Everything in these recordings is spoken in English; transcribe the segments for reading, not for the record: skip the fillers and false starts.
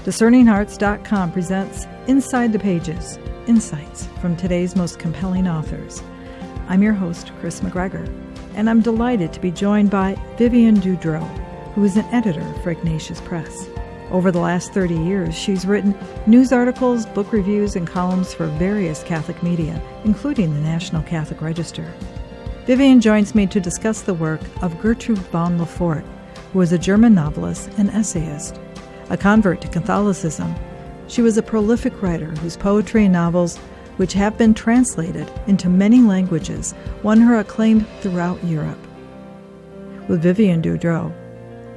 DiscerningHearts.com presents Inside the Pages, insights from today's most compelling authors. I'm your host, Kris McGregor, and I'm delighted to be joined by Vivian Dudro, who is an editor for Igantius Press. Over the last 30 years, she's written news articles, book reviews, and columns for various Catholic media, including the National Catholic Register. Vivian joins me to discuss the work of Gertrude von Lefort, who was a German novelist and essayist. A convert to Catholicism, she was a prolific writer whose poetry and novels, which have been translated into many languages, won her acclaim throughout Europe. With Vivian Dudro,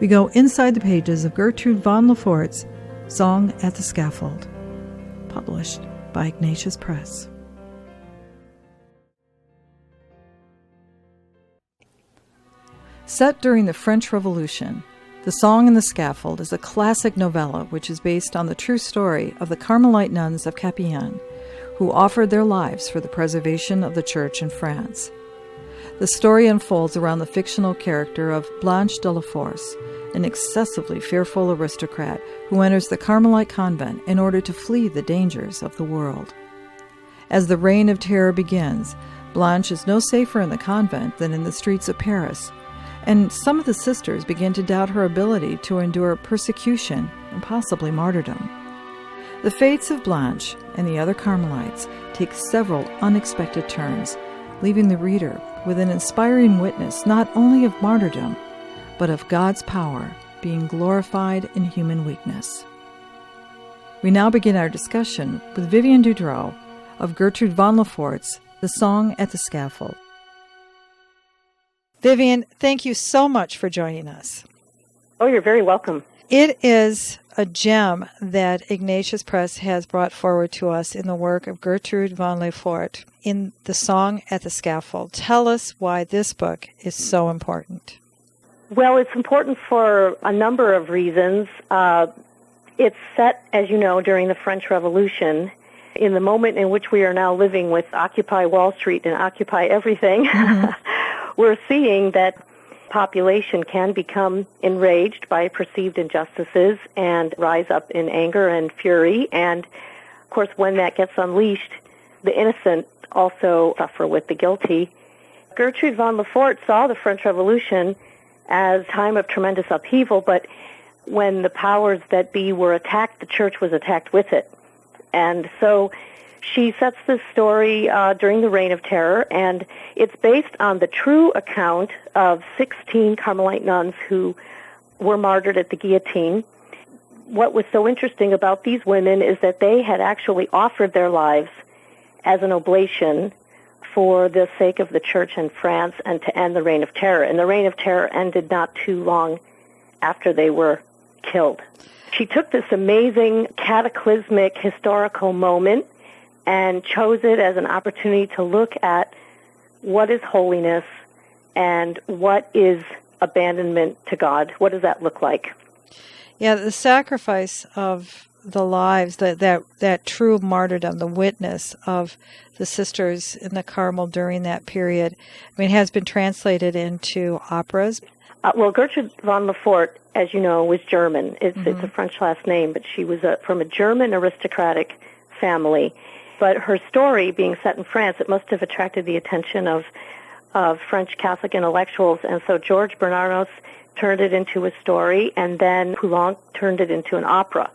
we go inside the pages of Gertrude von Lefort's Song at the Scaffold, published by Igantius Press. Set during the French Revolution, The Song and the Scaffold is a classic novella which is based on the true story of the Carmelite nuns of Compiègne, who offered their lives for the preservation of the Church in France. The story unfolds around the fictional character of Blanche de la Force, an excessively fearful aristocrat who enters the Carmelite convent in order to flee the dangers of the world. As the Reign of Terror begins, Blanche is no safer in the convent than in the streets of Paris, and some of the sisters begin to doubt her ability to endure persecution and possibly martyrdom. The fates of Blanche and the other Carmelites take several unexpected turns, leaving the reader with an inspiring witness not only of martyrdom, but of God's power being glorified in human weakness. We now begin our discussion with Vivian Dudro of Gertrude von Lefort's The Song at the Scaffold. Vivian, thank you so much for joining us. Oh, you're very welcome. It is a gem that Igantius Press has brought forward to us in the work of Gertrude von Lefort in The Song at the Scaffold. Tell us why this book is so important. Well, it's important for a number of reasons. It's set, as you know, during the French Revolution, in the moment in which we are now living with Occupy Wall Street and Occupy Everything. Mm-hmm. We're seeing that population can become enraged by perceived injustices and rise up in anger and fury. And, of course, when that gets unleashed, the innocent also suffer with the guilty. Gertrude von Lefort saw the French Revolution as a time of tremendous upheaval, but when the powers that be were attacked, the church was attacked with it. And so she sets this story during the Reign of Terror, and it's based on the true account of 16 Carmelite nuns who were martyred at the guillotine. What was so interesting about these women is that they had actually offered their lives as an oblation for the sake of the Church in France and to end the Reign of Terror. And the Reign of Terror ended not too long after they were killed. She took this amazing, cataclysmic, historical moment and chose it as an opportunity to look at what is holiness and what is abandonment to God. What does that look like? Yeah, the sacrifice of the lives, that true martyrdom, the witness of the sisters in the Carmel during that period, I mean, has been translated into operas. Well, Gertrude von Lefort, as you know, was German. It's a French last name, but she was from a German aristocratic family. But her story, being set in France, it must have attracted the attention of French Catholic intellectuals. And so Georges Bernanos turned it into a story, and then Poulenc turned it into an opera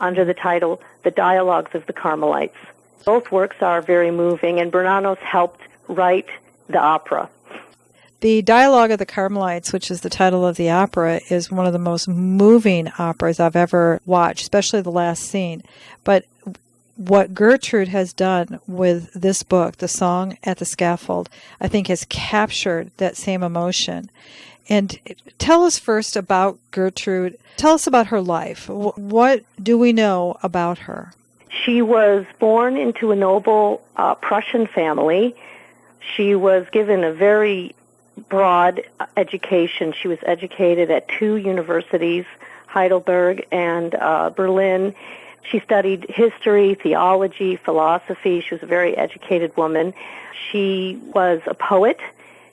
under the title The Dialogues of the Carmelites. Both works are very moving, and Bernanos helped write the opera. The Dialogue of the Carmelites, which is the title of the opera, is one of the most moving operas I've ever watched, especially the last scene. But what Gertrude has done with this book, The Song at the Scaffold, I think has captured that same emotion. And tell us first about Gertrude. Tell us about her life. What do we know about her? She was born into a noble Prussian family. She was given a very broad education. She was educated at 2 universities, Heidelberg and Berlin. She studied history, theology, philosophy. She was a very educated woman. She was a poet.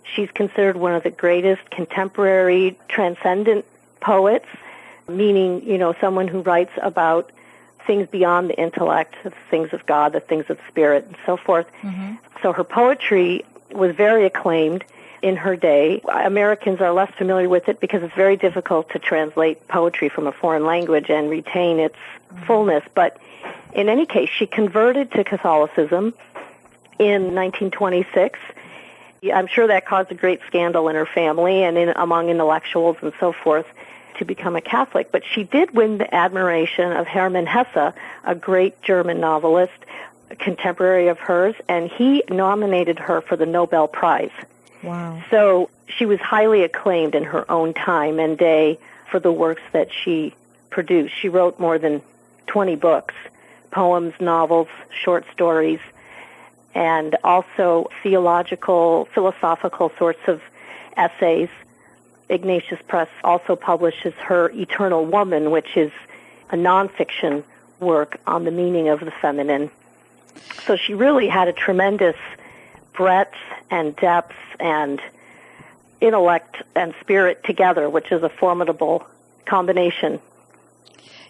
She's considered one of the greatest contemporary transcendent poets. meaning, someone who writes about things beyond the intellect, the things of God, the things of spirit, and so forth. Mm-hmm. So her poetry was very acclaimed in her day. Americans are less familiar with it because it's very difficult to translate poetry from a foreign language and retain its fullness. But in any case, she converted to Catholicism in 1926. I'm sure that caused a great scandal in her family and among intellectuals and so forth to become a Catholic. But she did win the admiration of Hermann Hesse, a great German novelist, a contemporary of hers, and he nominated her for the Nobel Prize. Wow. So she was highly acclaimed in her own time and day for the works that she produced. She wrote more than 20 books, poems, novels, short stories, and also theological, philosophical sorts of essays. Igantius Press also publishes her Eternal Woman, which is a nonfiction work on the meaning of the feminine. So she really had a tremendous breadth and depth and intellect and spirit together, which is a formidable combination.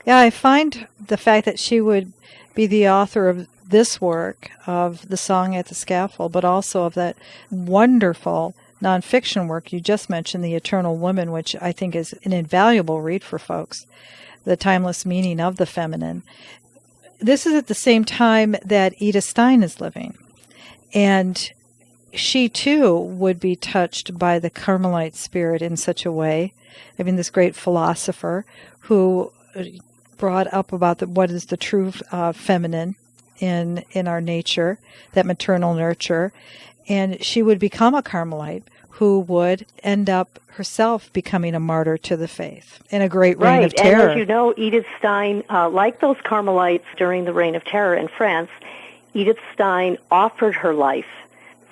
Yeah, I find the fact that she would be the author of this work, of The Song at the Scaffold, but also of that wonderful nonfiction work you just mentioned, The Eternal Woman, which I think is an invaluable read for folks, The Timeless Meaning of the Feminine. This is at the same time that Edith Stein is living. And she, too, would be touched by the Carmelite spirit in such a way. I mean, this great philosopher who brought up about what is the true feminine in our nature, that maternal nurture. And she would become a Carmelite who would end up herself becoming a martyr to the faith in a great reign of terror. And as you know, Edith Stein, like those Carmelites during the Reign of Terror in France, Edith Stein offered her life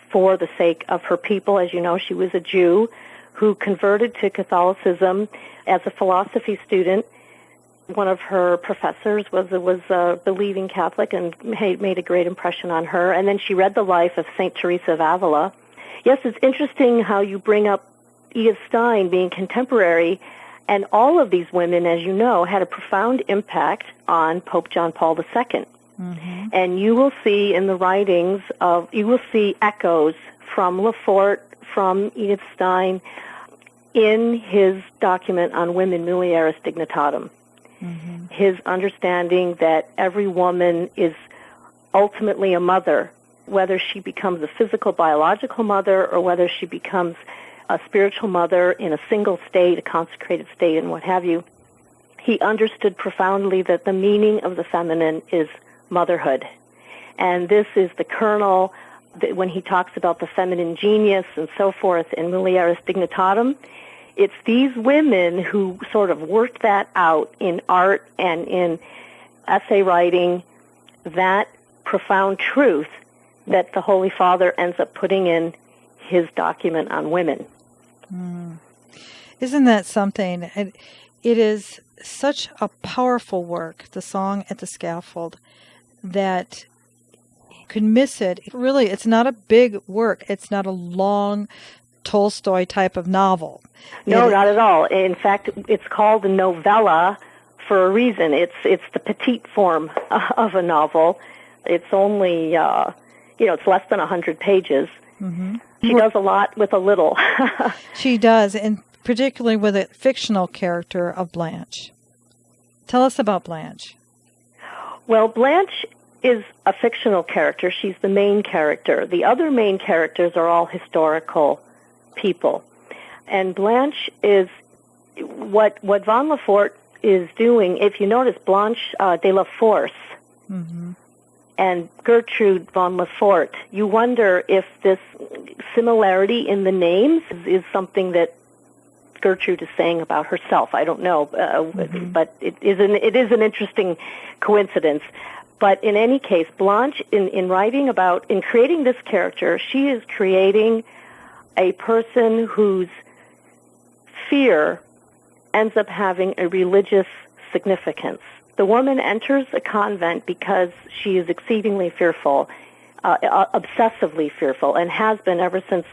for the sake of her people. As you know, she was a Jew who converted to Catholicism as a philosophy student. One of her professors was a believing Catholic and made a great impression on her. And then she read the life of St. Teresa of Avila. Yes, it's interesting how you bring up Edith Stein being contemporary, and all of these women, as you know, had a profound impact on Pope John Paul II. Mm-hmm. And you will see in the writings you will see echoes from Forte, from Edith Stein, in his document on Women Mulieris Dignitatem. Mm-hmm. His understanding that every woman is ultimately a mother, whether she becomes a physical, biological mother or whether she becomes a spiritual mother in a single state, a consecrated state, and what have you. He understood profoundly that the meaning of the feminine is motherhood. And this is the kernel that when he talks about the feminine genius and so forth in Mulieris Dignitatem. It's these women who sort of worked that out in art and in essay writing, that profound truth that the Holy Father ends up putting in his document on women. Mm. Isn't that something? It is such a powerful work, The Song at the Scaffold, that you can miss it. Really, it's not a big work. It's not a long Tolstoy type of novel. No, not at all. In fact, it's called a novella for a reason. It's the petite form of a novel. It's only, it's less than 100 pages. Mm-hmm. She does a lot with a little. She does, and particularly with a fictional character of Blanche. Tell us about Blanche. Well, Blanche is a fictional character. She's the main character. The other main characters are all historical people. And Blanche is what Van Le Fort is doing. If you notice, Blanche de la Force mm-hmm. and Gertrude von Le Fort, you wonder if this similarity in the names is something that Gertrude is saying about herself. I don't know, mm-hmm. but it is an interesting coincidence. But in any case, Blanche, in creating this character, she is creating a person whose fear ends up having a religious significance. The woman enters a convent because she is exceedingly fearful, obsessively fearful, and has been ever since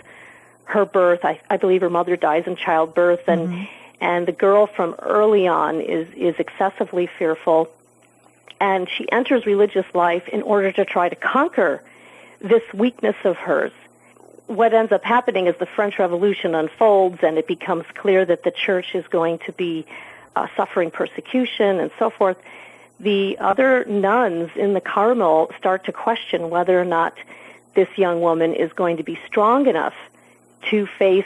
her birth. I believe her mother dies in childbirth, and mm-hmm. And the girl from early on is excessively fearful, and she enters religious life in order to try to conquer this weakness of hers. What ends up happening is the French Revolution unfolds, and it becomes clear that the church is going to be suffering persecution and so forth. The other nuns in the Carmel start to question whether or not this young woman is going to be strong enough to face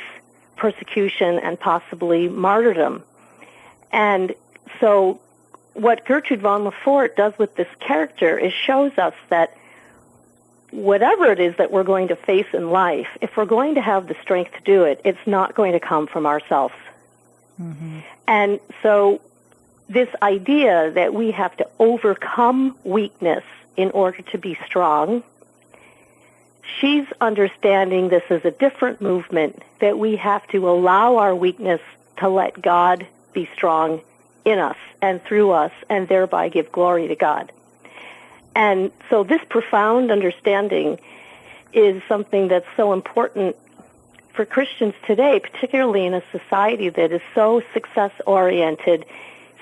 persecution and possibly martyrdom. And so what Gertrude von Lefort does with this character is shows us that whatever it is that we're going to face in life, if we're going to have the strength to do it, it's not going to come from ourselves. Mm-hmm. And so this idea that we have to overcome weakness in order to be strong, she's understanding this as a different movement, that we have to allow our weakness to let God be strong in us and through us, and thereby give glory to God. And so this profound understanding is something that's so important for Christians today, particularly in a society that is so success-oriented,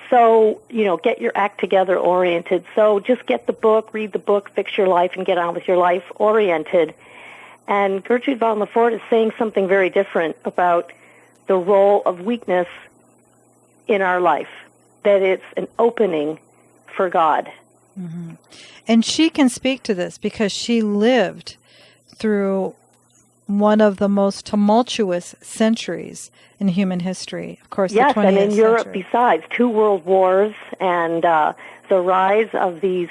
so, get your act together oriented, so just get the book, read the book, fix your life, and get on with your life oriented. And Gertrude von Lefort is saying something very different about the role of weakness in our life, that it's an opening for God. Mm-hmm. And she can speak to this because she lived through one of the most tumultuous centuries in human history. Of course, yes, the 20th and in century. Europe besides, 2 world wars and the rise of these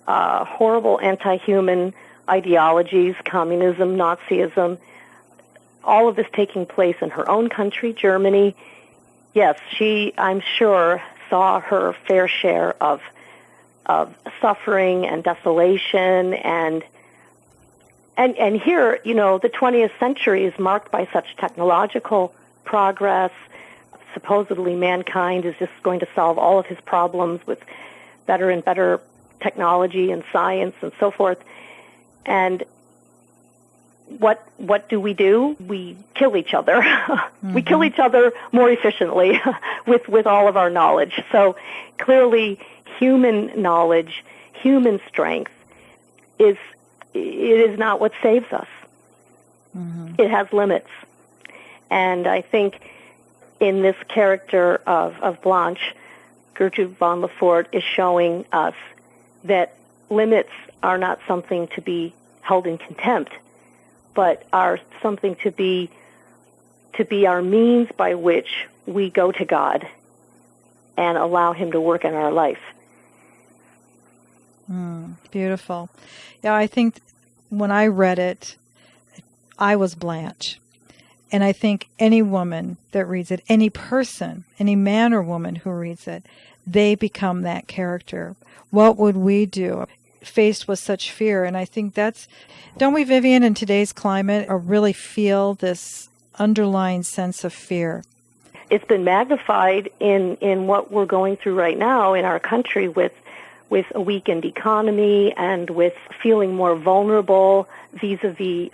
horrible anti-human ideologies, communism, Nazism, all of this taking place in her own country, Germany. Yes, she, I'm sure, saw her fair share of suffering and desolation, and here, the 20th century is marked by such technological progress. Supposedly mankind is just going to solve all of his problems with better and better technology and science and so forth. And what do? We kill each other. Mm-hmm. We kill each other more efficiently with all of our knowledge. So clearly human knowledge, human strength it is not what saves us. Mm-hmm. It has limits. And I think in this character of Blanche, Gertrude von Lefort is showing us that limits are not something to be held in contempt, but are something to be our means by which we go to God and allow Him to work in our life. Beautiful. Yeah, I think when I read it, I was Blanche. And I think any woman that reads it, any person, any man or woman who reads it, they become that character. What would we do faced with such fear? And I think don't we, Vivian, in today's climate, really feel this underlying sense of fear? It's been magnified in what we're going through right now in our country with a weakened economy and with feeling more vulnerable vis-a-vis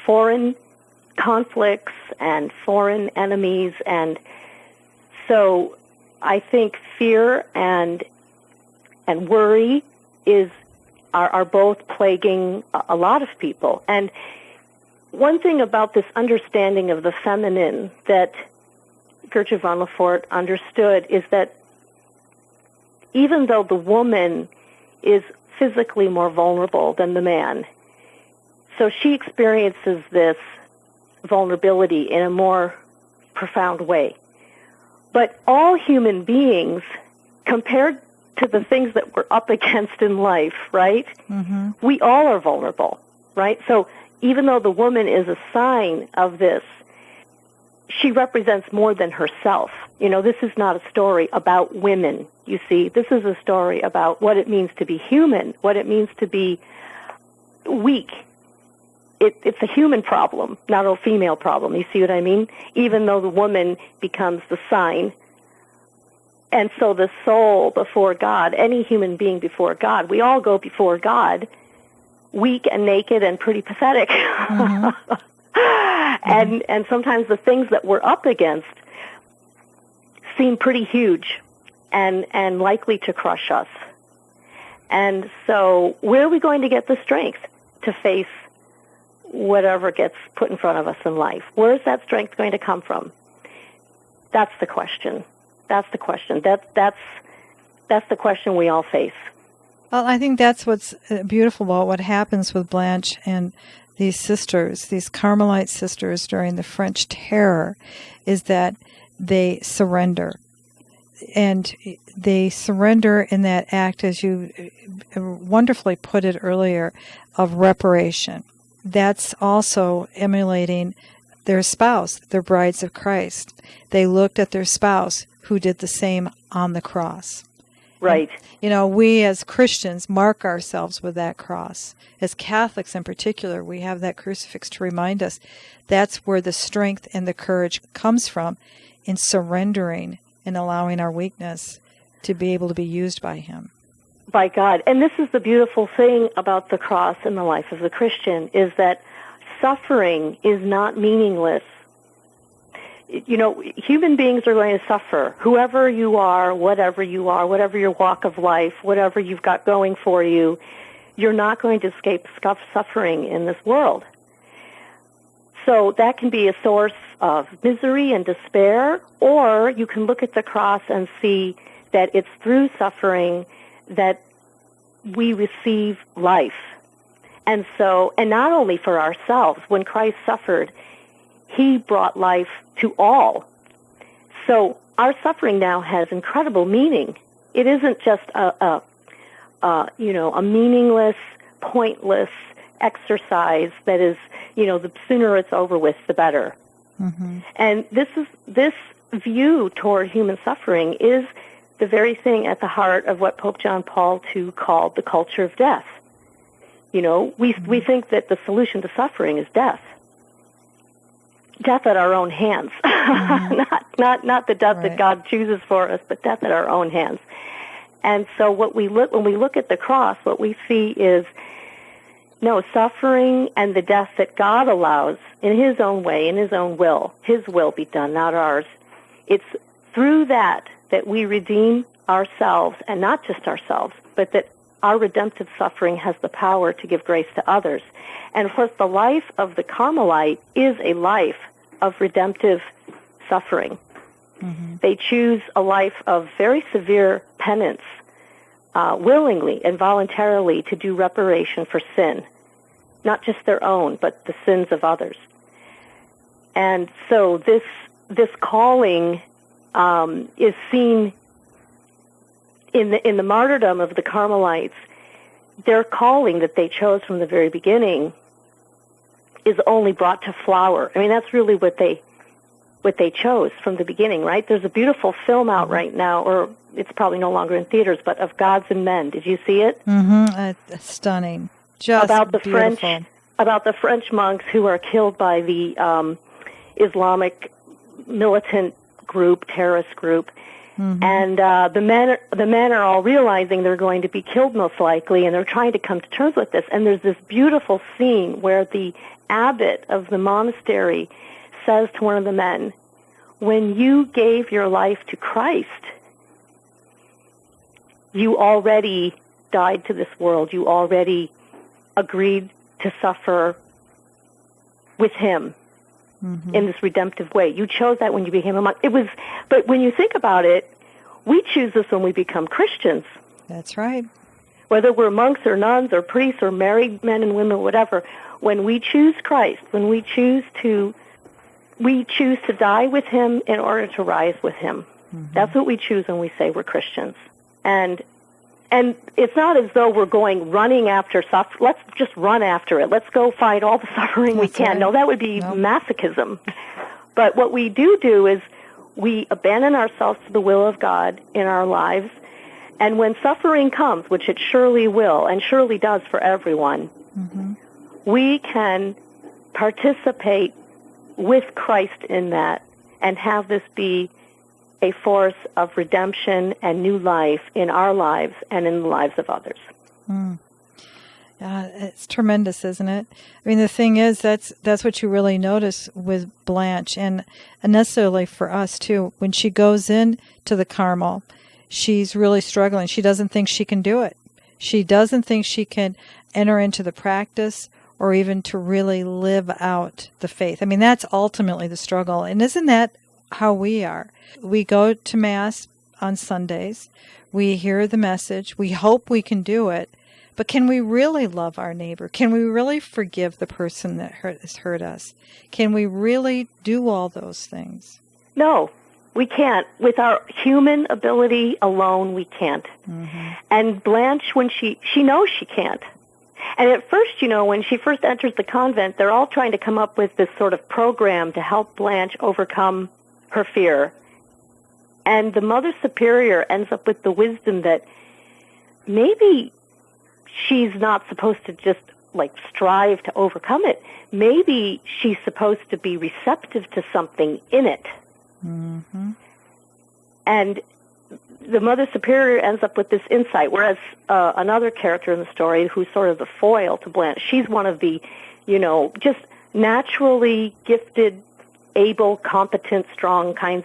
foreign conflicts and foreign enemies. And so I think fear and worry are both plaguing a lot of people. And one thing about this understanding of the feminine that Gertrude von Lefort understood is that even though the woman is physically more vulnerable than the man, so she experiences this vulnerability in a more profound way. But all human beings, compared to the things that we're up against in life, right? Mm-hmm. We all are vulnerable, right? So even though the woman is a sign of this, she represents more than herself. This is not a story about women, you see. This is a story about what it means to be human, what it means to be weak. It's a human problem, not a female problem. You see what I mean? Even though the woman becomes the sign. And so the soul before God, any human being before God, we all go before God, weak and naked and pretty pathetic. Mm-hmm. And sometimes the things that we're up against seem pretty huge and likely to crush us. And so where are we going to get the strength to face whatever gets put in front of us in life? Where is that strength going to come from? That's the question. That's the question. That's the question we all face. Well, I think that's what's beautiful about what happens with Blanche and these sisters, these Carmelite sisters during the French Terror, is that they surrender. And they surrender in that act, as you wonderfully put it earlier, of reparation. That's also emulating their spouse, their brides of Christ. They looked at their spouse who did the same on the cross. Right. And, we as Christians mark ourselves with that cross. As Catholics in particular, we have that crucifix to remind us that's where the strength and the courage comes from, in surrendering and allowing our weakness to be able to be used by Him. By God. And this is the beautiful thing about the cross in the life of the Christian, is that suffering is not meaningless. Human beings are going to suffer. Whoever you are, whatever your walk of life, whatever you've got going for you, you're not going to escape suffering in this world. So that can be a source of misery and despair, or you can look at the cross and see that it's through suffering that we receive life. And not only for ourselves, when Christ suffered, He brought life to all. So our suffering now has incredible meaning. It isn't just a meaningless, pointless exercise that is, the sooner it's over with, the better. Mm-hmm. And this view toward human suffering is the very thing at the heart of what Pope John Paul II called the culture of death. We think that the solution to suffering is death. Death at our own hands. Mm-hmm. not the death that God chooses for us, but death at our own hands. And so when we look at the cross, what we see is suffering and the death that God allows in His own way, in His own will. His will be done, not ours. It's through that we redeem ourselves, and not just ourselves, but that our redemptive suffering has the power to give grace to others. And of course, the life of the Carmelite is a life of redemptive suffering. Mm-hmm. They choose a life of very severe penance, willingly and voluntarily, to do reparation for sin, not just their own, but the sins of others. And so this calling is seen in the martyrdom of the Carmelites. Their calling that they chose from the very beginning is only brought to flower. I mean, that's really what they chose from the beginning, right? There's a beautiful film out right now, or it's probably no longer in theaters, but of Gods and Men. Did you see it? Mm-hmm. Stunning. Just about the beautiful. French monks who are killed by the Islamic militant group, terrorist group. Mm-hmm. And the men are all realizing they're going to be killed most likely, and they're trying to come to terms with this. And there's this beautiful scene where the abbot of the monastery says to one of the men, "When you gave your life to Christ, you already died to this world. You already agreed to suffer with Him." Mm-hmm. In this redemptive way. You chose that when you became a monk. But when you think about it, we choose this when we become Christians. That's right. Whether we're monks or nuns or priests or married men and women, whatever, when we choose Christ, when we choose to die with Him in order to rise with Him. Mm-hmm. That's what we choose when we say we're Christians. And it's not as though we're running after suffering. Let's just run after it. Let's go fight all the suffering we can. Right. No, that would be masochism. But what we do is we abandon ourselves to the will of God in our lives. And when suffering comes, which it surely will and surely does for everyone, mm-hmm. we can participate with Christ in that and have this be a force of redemption and new life in our lives and in the lives of others. It's tremendous, isn't it? I mean, the thing is, that's what you really notice with Blanche, and necessarily for us too. When she goes in to the Carmel, she's really struggling. She doesn't think she can do it. She doesn't think she can enter into the practice or even to really live out the faith. I mean, that's ultimately the struggle. And isn't that how we are? We go to Mass on Sundays. We hear the message. We hope we can do it. But can we really love our neighbor? Can we really forgive the person that has hurt us? Can we really do all those things? No, we can't. With our human ability alone, we can't. Mm-hmm. And Blanche, when she knows she can't. And at first, when she first enters the convent, they're all trying to come up with this sort of program to help Blanche overcome her fear. And the Mother Superior ends up with the wisdom that maybe she's not supposed to just strive to overcome it. Maybe she's supposed to be receptive to something in it. Mm-hmm. And the Mother Superior ends up with this insight, whereas another character in the story, who's sort of the foil to Blanche, she's one of the, just naturally gifted, able, competent, strong kind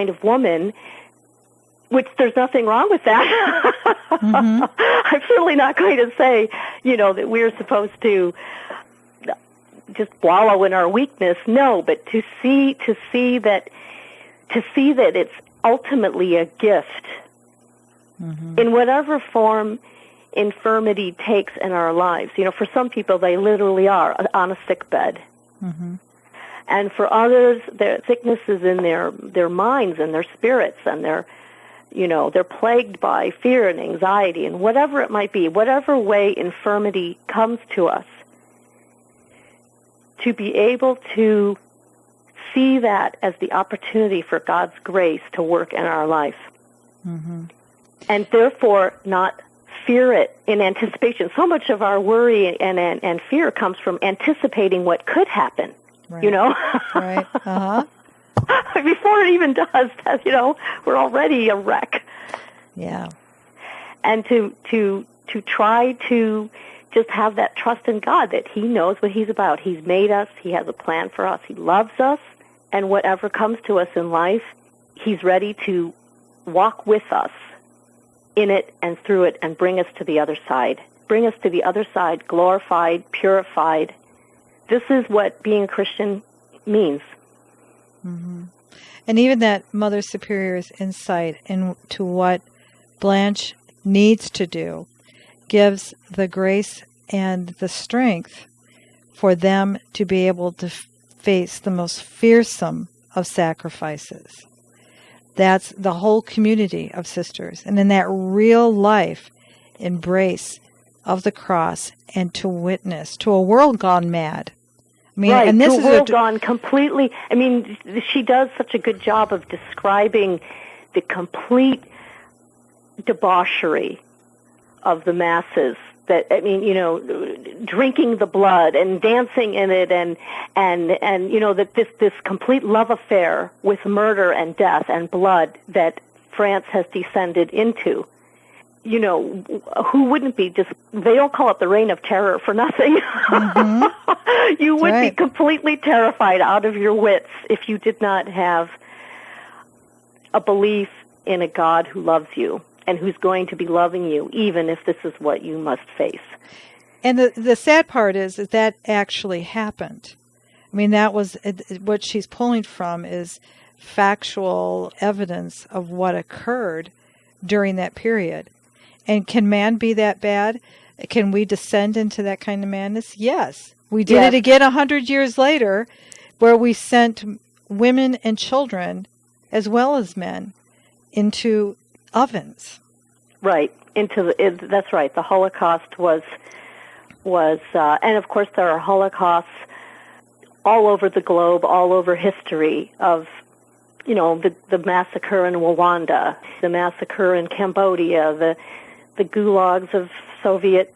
of woman. Which there's nothing wrong with that. Mm-hmm. I'm certainly not going to say, that we're supposed to just wallow in our weakness. No, but to see that it's ultimately a gift, mm-hmm. in whatever form infirmity takes in our lives. For some people, they literally are on a sick bed. Mm-hmm. And for others, their sickness is in their minds and their spirits, and they're plagued by fear and anxiety, and whatever it might be, whatever way infirmity comes to us, to be able to see that as the opportunity for God's grace to work in our life. Mm-hmm. And therefore not fear it in anticipation. So much of our worry and fear comes from anticipating what could happen, right. Right, uh-huh. Before it even does, we're already a wreck. Yeah. And to try to just have that trust in God that He knows what He's about. He's made us. He has a plan for us. He loves us. And whatever comes to us in life, He's ready to walk with us in it and through it and bring us to the other side. Bring us to the other side, glorified, purified. This is what being a Christian means. Mm-hmm. And even that Mother Superior's insight into what Blanche needs to do gives the grace and the strength for them to be able to face the most fearsome of sacrifices. That's the whole community of sisters. And in that real life embrace of the cross and to witness to a world gone mad. I mean, right, and this to is a world gone completely. I mean, she does such a good job of describing the complete debauchery of the masses. That, I mean, drinking the blood and dancing in it, and that this complete love affair with murder and death and blood that France has descended into. Who wouldn't be they don't call it the Reign of Terror for nothing. Mm-hmm. You would be completely terrified out of your wits if you did not have a belief in a God who loves you and who's going to be loving you, even if this is what you must face. And the sad part is that actually happened. I mean, that was what she's pulling from is factual evidence of what occurred during that period. And can man be that bad? Can we descend into that kind of madness? Yes. We did it again 100 years later, where we sent women and children, as well as men, into ovens. Right. That's right. The Holocaust was, and of course there are Holocausts all over the globe, all over history of, the massacre in Rwanda, the massacre in Cambodia, the gulags of Soviet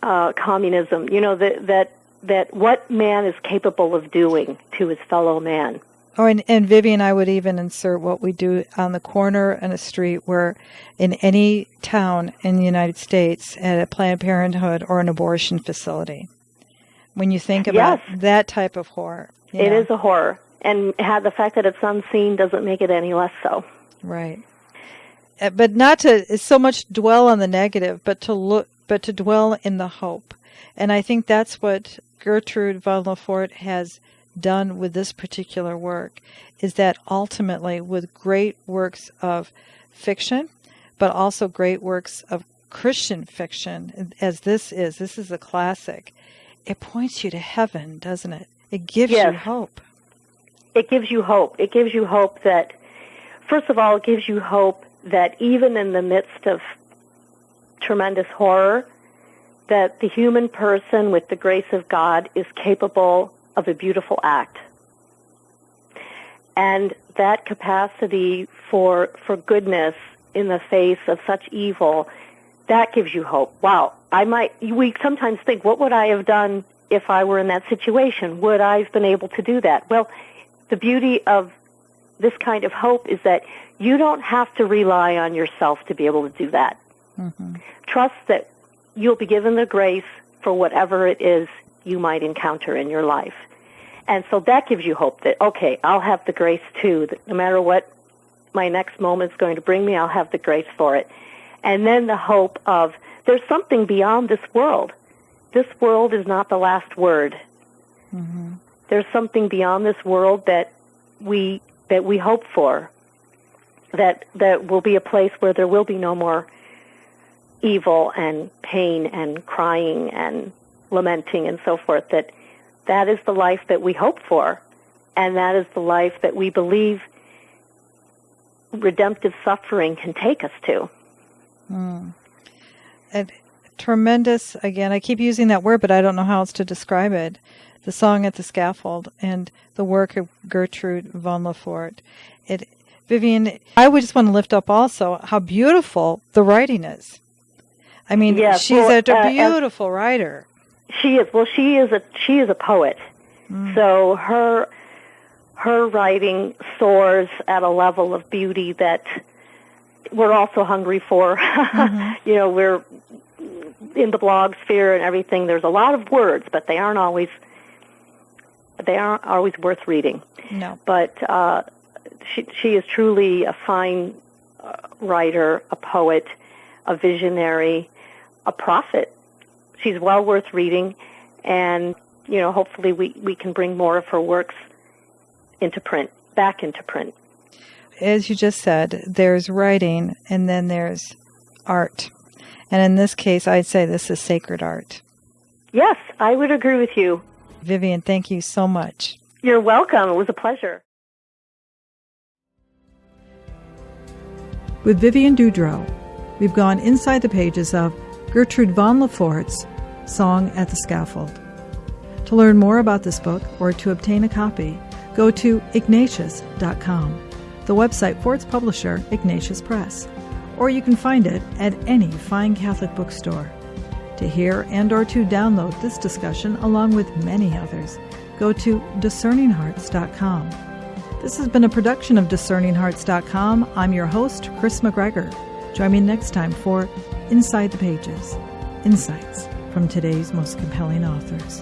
communism, that what man is capable of doing to his fellow man. Oh, and Vivian, I would even insert what we do on the corner in a street where in any town in the United States at a Planned Parenthood or an abortion facility. When you think about that type of horror. It is a horror. And the fact that it's unseen doesn't make it any less so. Right. But not to so much dwell on the negative, but to dwell in the hope. And I think that's what Gertrude von Lefort has done with this particular work, is that ultimately with great works of fiction, but also great works of Christian fiction, as this is a classic, it points you to heaven, doesn't it? It gives you hope. It gives you hope. It gives you hope that, first of all, it gives you hope that even in the midst of tremendous horror, that the human person with the grace of God is capable of a beautiful act. And that capacity for goodness in the face of such evil, that gives you hope. Wow, we sometimes think, what would I have done if I were in that situation? Would I have been able to do that? Well, the beauty of this kind of hope is that you don't have to rely on yourself to be able to do that. Mm-hmm. Trust that you'll be given the grace for whatever it is you might encounter in your life. And so that gives you hope that, okay, I'll have the grace too, that no matter what my next moment's going to bring me, I'll have the grace for it. And then the hope of there's something beyond this world. This world is not the last word. Mm-hmm. There's something beyond this world that we hope for, that will be a place where there will be no more evil and pain and crying and lamenting and so forth, that is the life that we hope for, and that is the life that we believe redemptive suffering can take us to. And tremendous, again, I keep using that word, but I don't know how else to describe it, the song at the scaffold and the work of Gertrude von Lefort. Vivian, I would just want to lift up also how beautiful the writing is. I mean, she's a beautiful writer. She is. Well, she is a poet. So her writing soars at a level of beauty that we're also hungry for. Mm-hmm. We're in the blog sphere and everything. There's a lot of words, but they aren't always worth reading. No. But she is truly a fine writer, a poet, a visionary, a prophet. She's well worth reading, and hopefully we can bring more of her works back into print. As you just said, there's writing, and then there's art. And in this case, I'd say this is sacred art. Yes, I would agree with you. Vivian, thank you so much. You're welcome. It was a pleasure. With Vivian Dudro, we've gone inside the pages of Gertrude von Lefort's Song at the Scaffold. To learn more about this book or to obtain a copy, go to Ignatius.com, the website for its publisher, Igantius Press, or you can find it at any fine Catholic bookstore. To hear and or to download this discussion along with many others, go to DiscerningHearts.com. This has been a production of DiscerningHearts.com. I'm your host, Kris McGregor. Join me next time for Inside the Pages, insights from today's most compelling authors.